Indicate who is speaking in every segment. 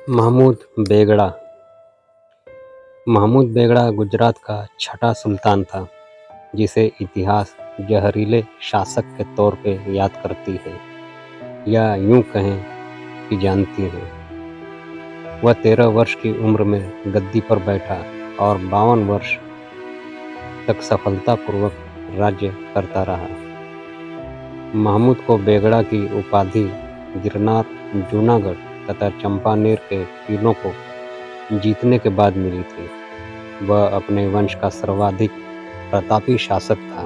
Speaker 1: महमूद बेगड़ा महमूद बेगड़ा गुजरात का छठा सुल्तान था, जिसे इतिहास जहरीले शासक के तौर पे याद करती है या यूं कहें कि जानती है। वह 13 वर्ष की उम्र में गद्दी पर बैठा और 52 वर्ष तक सफलतापूर्वक राज्य करता रहा। महमूद को बेगड़ा की उपाधि गिरनार, जूनागढ़ तथा चंपानेर के किलों को जीतने के बाद मिली थी। वह अपने वंश का सर्वाधिक प्रतापी शासक था।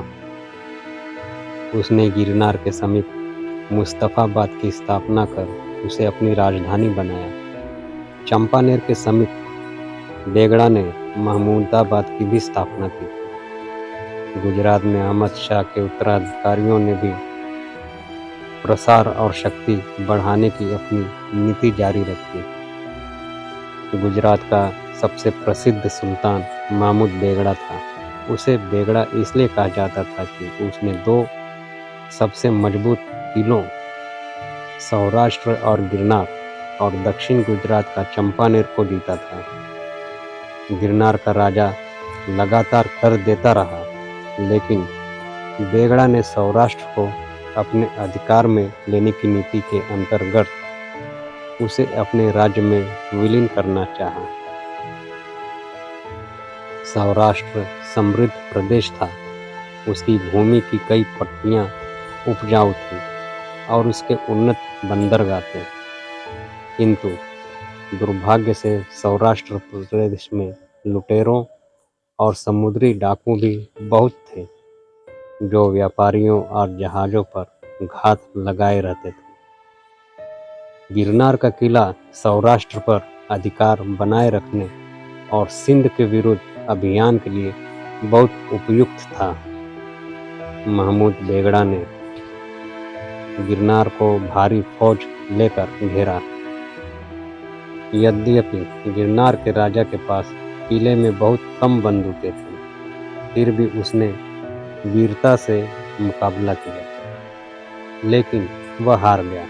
Speaker 1: उसने गिरनार के समीप मुस्तफाबाद की स्थापना कर उसे अपनी राजधानी बनाया। चंपानेर के समीप बेगड़ा ने महमूदाबाद की भी स्थापना की थी। गुजरात में अहमद शाह के उत्तराधिकारियों ने भी प्रसार और शक्ति बढ़ाने की अपनी नीति जारी रखी। गुजरात का सबसे प्रसिद्ध सुल्तान महमूद बेगड़ा था। उसे बेगड़ा इसलिए कहा जाता था कि उसने 2 सबसे मजबूत किलों सौराष्ट्र और गिरनार और दक्षिण गुजरात का चंपानेर को जीता था। गिरनार का राजा लगातार कर देता रहा, लेकिन बेगड़ा ने सौराष्ट्र को अपने अधिकार में लेने की नीति के अंतर्गत उसे अपने राज्य में विलीन करना चाहा। सौराष्ट्र समृद्ध प्रदेश था। उसकी भूमि की कई पट्टियां उपजाऊ थीं और उसके उन्नत बंदरगाह थे। किंतु दुर्भाग्य से सौराष्ट्र प्रदेश में लुटेरों और समुद्री डाकू भी बहुत थे, जो व्यापारियों और जहाज़ों पर घात लगाए रहते थे। गिरनार का किला सौराष्ट्र पर अधिकार बनाए रखने और सिंध के विरुद्ध अभियान के लिए बहुत उपयुक्त था। महमूद बेगड़ा ने गिरनार को भारी फौज लेकर घेरा। यद्यपि गिरनार के राजा के पास किले में बहुत कम बंदूकें थीं, फिर भी उसने वीरता से मुकाबला किया, लेकिन वह हार गया।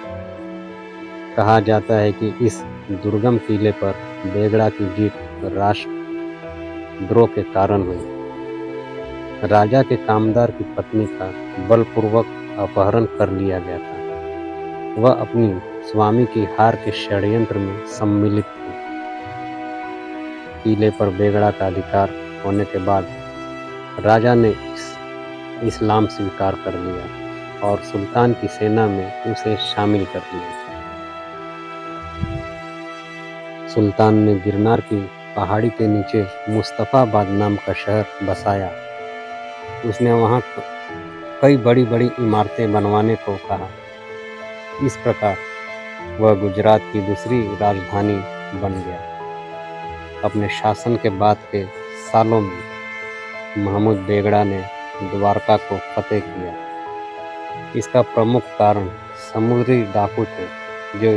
Speaker 1: कहा जाता है कि इस दुर्गम किले पर बेगड़ा की जीत राष्ट्रद्रोह के कारण हुई। राजा के कामदार की पत्नी का बलपूर्वक अपहरण कर लिया गया था। वह अपनी स्वामी की हार के षड्यंत्र में सम्मिलित थी। किले पर बेगड़ा का अधिकार होने के बाद राजा ने इस्लाम स्वीकार कर लिया और सुल्तान की सेना में उसे शामिल कर लिया। सुल्तान ने गिरनार की पहाड़ी के नीचे मुस्तफाबाद नाम का शहर बसाया। उसने वहां कई बड़ी बड़ी इमारतें बनवाने को कहा। इस प्रकार वह गुजरात की दूसरी राजधानी बन गया। अपने शासन के बाद के सालों में महमूद बेगड़ा ने द्वारका को फतेह किया। इसका प्रमुख कारण समुद्री डाकू थे, जो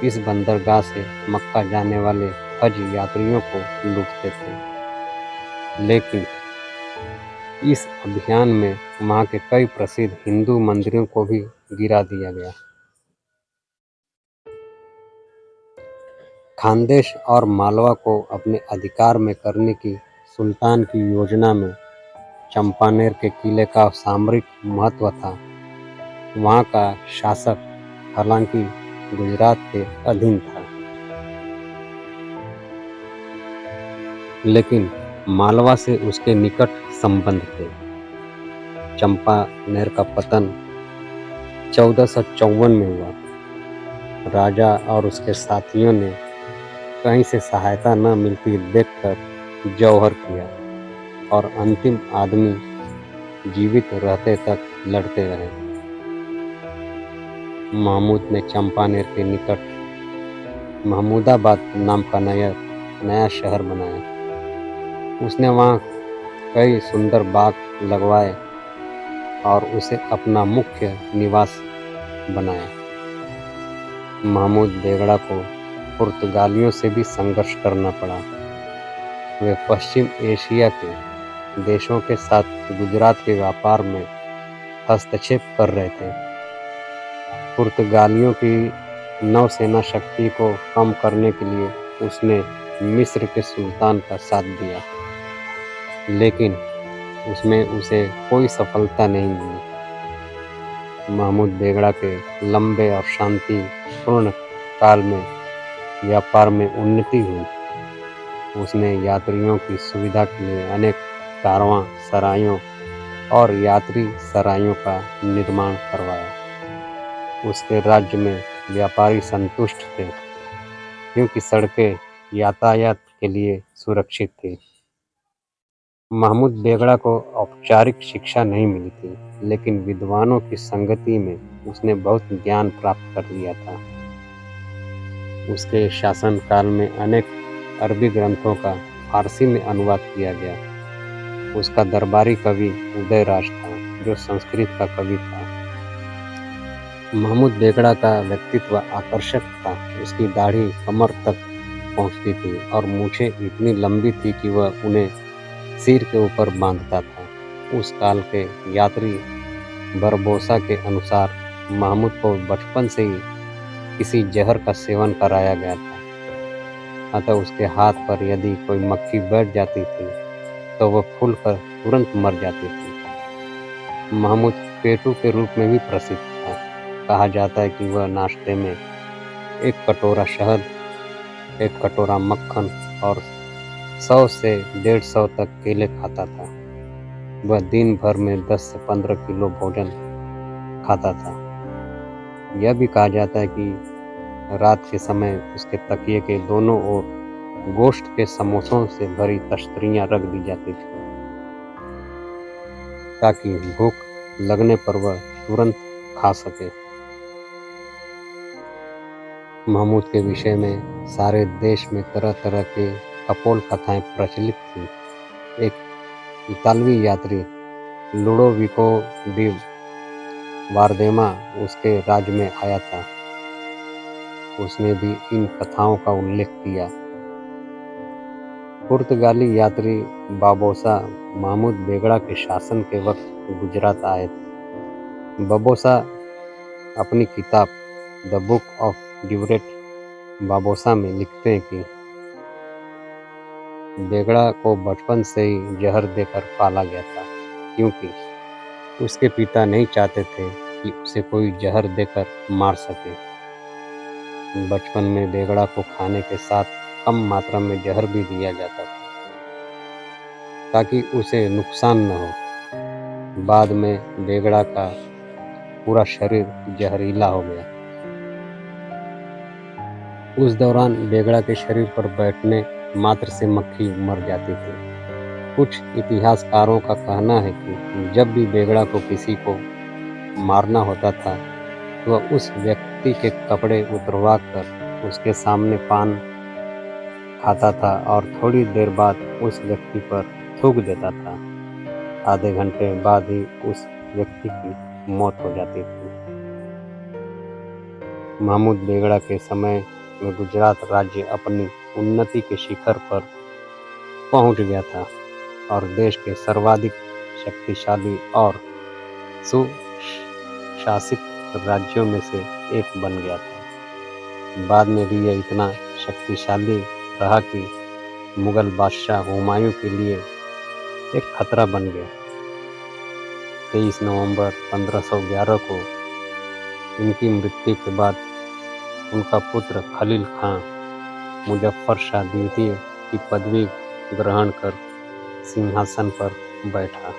Speaker 1: इस बंदरगाह से मक्का जाने वाले हज यात्रियों को लूटते थे। लेकिन इस अभियान में वहाँ के कई प्रसिद्ध हिंदू मंदिरों को भी गिरा दिया गया। खानदेश और मालवा को अपने अधिकार में करने की सुल्तान की योजना में चंपानेर के किले का सामरिक महत्व था। वहाँ का शासक हालांकि गुजरात के अधीन था, लेकिन मालवा से उसके निकट संबंध थे। चंपानेर का पतन 1454 में हुआ। राजा और उसके साथियों ने कहीं से सहायता न मिलती देखकर जौहर किया और अंतिम आदमी जीवित रहते तक लड़ते रहे। महमूद ने चंपानेर के निकट महमूदाबाद नाम का नया शहर बनाया। उसने वहाँ कई सुंदर बाग लगवाए और उसे अपना मुख्य निवास बनाया। महमूद बेगड़ा को पुर्तगालियों से भी संघर्ष करना पड़ा। वे पश्चिम एशिया के देशों के साथ गुजरात के व्यापार में हस्तक्षेप कर रहे थे। पुर्तगालियों की नौसेना शक्ति को कम करने के लिए उसने मिस्र के सुल्तान का साथ दिया, लेकिन उसमें उसे कोई सफलता नहीं मिली। महमूद बेगड़ा के लंबे और शांतिपूर्ण काल में व्यापार में उन्नति हुई। उसने यात्रियों की सुविधा के लिए अनेक कारवां सरायों और यात्री सरायों का निर्माण करवाया। उसके राज्य में व्यापारी संतुष्ट थे, क्योंकि सड़कें यातायात के लिए सुरक्षित थी। महमूद बेगड़ा को औपचारिक शिक्षा नहीं मिली थी, लेकिन विद्वानों की संगति में उसने बहुत ज्ञान प्राप्त कर लिया था। उसके शासनकाल में अनेक अरबी ग्रंथों का फारसी में अनुवाद किया गया। उसका दरबारी कवि उदयराज था, जो संस्कृत का कवि था। महमूद बेगड़ा का व्यक्तित्व आकर्षक था। उसकी दाढ़ी कमर तक पहुंचती थी और मूछें इतनी लंबी थी कि वह उन्हें सिर के ऊपर बांधता था। उस काल के यात्री बरबोसा के अनुसार महमूद को बचपन से ही किसी जहर का सेवन कराया गया था, अतः उसके हाथ पर यदि कोई मक्खी बैठ जाती थी तो वह फूलकर तुरंत मर जाती थी। महमूद पेटू के रूप में भी प्रसिद्ध था। कहा जाता है कि वह नाश्ते में 1 कटोरा शहद, 1 कटोरा मक्खन और 100 से 150 तक केले खाता था। वह दिन भर में 10 से 15 किलो भोजन खाता था। यह भी कहा जाता है कि रात के समय उसके तकिए के दोनों ओर गोश्त के समोसों से भरी तश्तरियां रख दी जाती थी, ताकि भूख लगने पर वह तुरंत खा सके। महमूद के विषय में सारे देश में तरह तरह के कपोल कथाएं प्रचलित थीं। एक इतालवी यात्री लुडोविको डी वार्देमा उसके राज्य में आया था। उसने भी इन कथाओं का उल्लेख किया। पुर्तगाली यात्री बाबोसा महमूद बेगड़ा के शासन के वक्त गुजरात आए थे। बाबोसा अपनी किताब द बुक ऑफ ड्यूरेट बाबोसा में लिखते हैं कि बेगड़ा को बचपन से ही जहर देकर पाला गया था, क्योंकि उसके पिता नहीं चाहते थे कि उसे कोई जहर देकर मार सके। बचपन में बेगड़ा को खाने के साथ कम मात्रा में जहर भी दिया जाता था, ताकि उसे नुकसान न हो। बाद में बेगड़ा का पूरा शरीर जहरीला हो गया। उस दौरान बेगड़ा के शरीर पर बैठने मात्र से मक्खी मर जाती थी। कुछ इतिहासकारों का कहना है कि जब भी बेगड़ा को किसी को मारना होता था, तो वह उस व्यक्ति के कपड़े उतरवा कर उसके सामने पान खाता था और थोड़ी देर बाद उस व्यक्ति पर थूक देता था। आधे घंटे बाद ही उस व्यक्ति की मौत हो जाती थी। महमूद बेगड़ा के समय में गुजरात राज्य अपनी उन्नति के शिखर पर पहुंच गया था और देश के सर्वाधिक शक्तिशाली और सुशासित राज्यों में से एक बन गया था। बाद में भी यह इतना शक्तिशाली रहा कि मुगल बादशाह हुमायूं के लिए एक खतरा बन गया। 23 नवंबर 1511 को इनकी मृत्यु के बाद उनका पुत्र खलील खां मुजफ्फर शाह द्वितीय की पदवी ग्रहण कर सिंहासन पर बैठा।